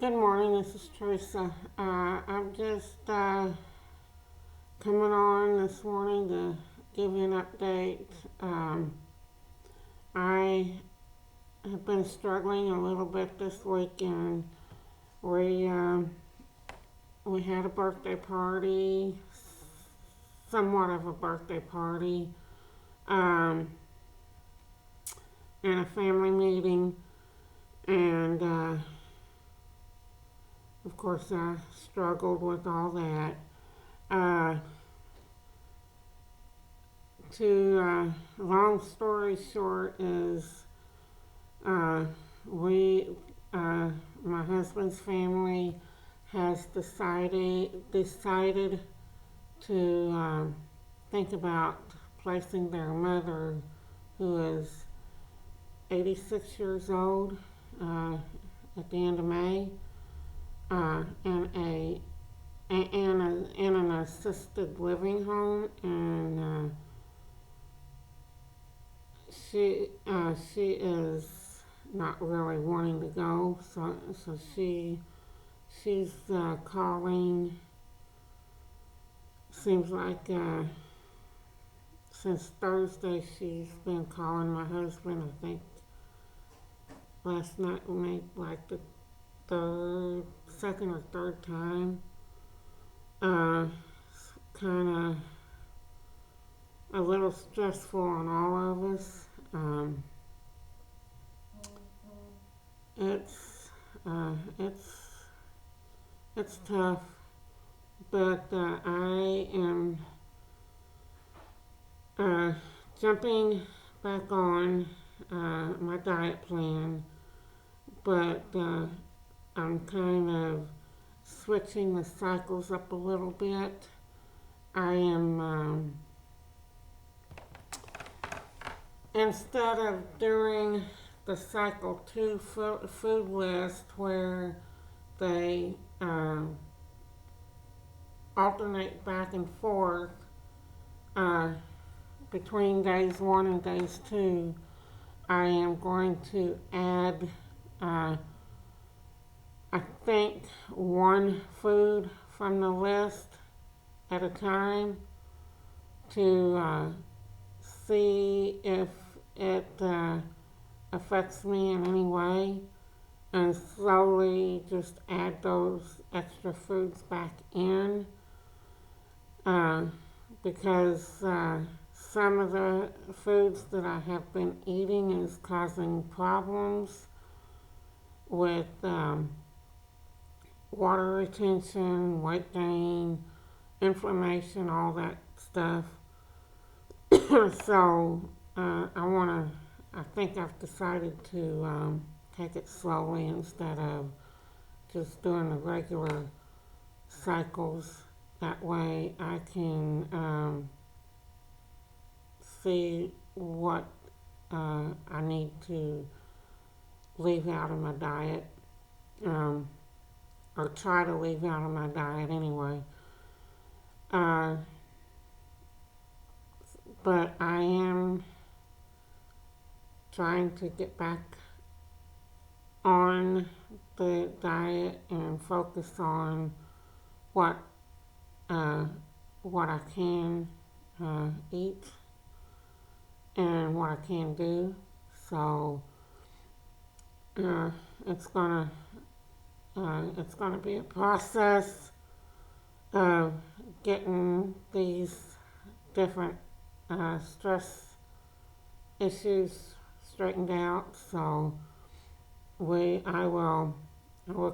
Good morning, this is Teresa. I'm just coming on this morning to give you an update. I have been struggling a little bit this weekend. We had a birthday party, somewhat of a birthday party, um, and a family meeting, and of course I struggled with all that. Uh, Long story short is uh, we my husband's family has decided to think about placing their mother, who is 86 years old, at the end of May, in an assisted living home, and she is not really wanting to go, so she's calling. Seems like since Thursday she's been calling my husband. I think last night made like the second or third time. Kind of a little stressful on all of us. It's uh, it's it's tough, but I am uh, jumping back on my diet plan, but I'm kind of switching the cycles up a little bit. I am instead of doing the cycle 2 food list where they alternate back and forth uh, between days 1 and days 2, I am going to add, I think, one food from the list at a time to see if it affects me in any way, and slowly just add those extra foods back in, uh, because some of the foods that I have been eating is causing problems with water retention, weight gain, inflammation, all that stuff. So I think I've decided to take it slowly instead of just doing the regular cycles. That way I can see what I need to leave out of my diet, or try to leave out of my diet anyway. Uh, but I am trying to get back on the diet and focus on what what I can eat and what I can do. So uh, it's gonna it's gonna be a process of getting these different stress issues straightened out. So I will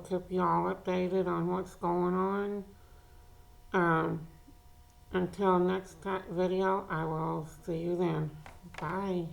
keep you all updated on what's going on. Until next video, I will see you then. Bye.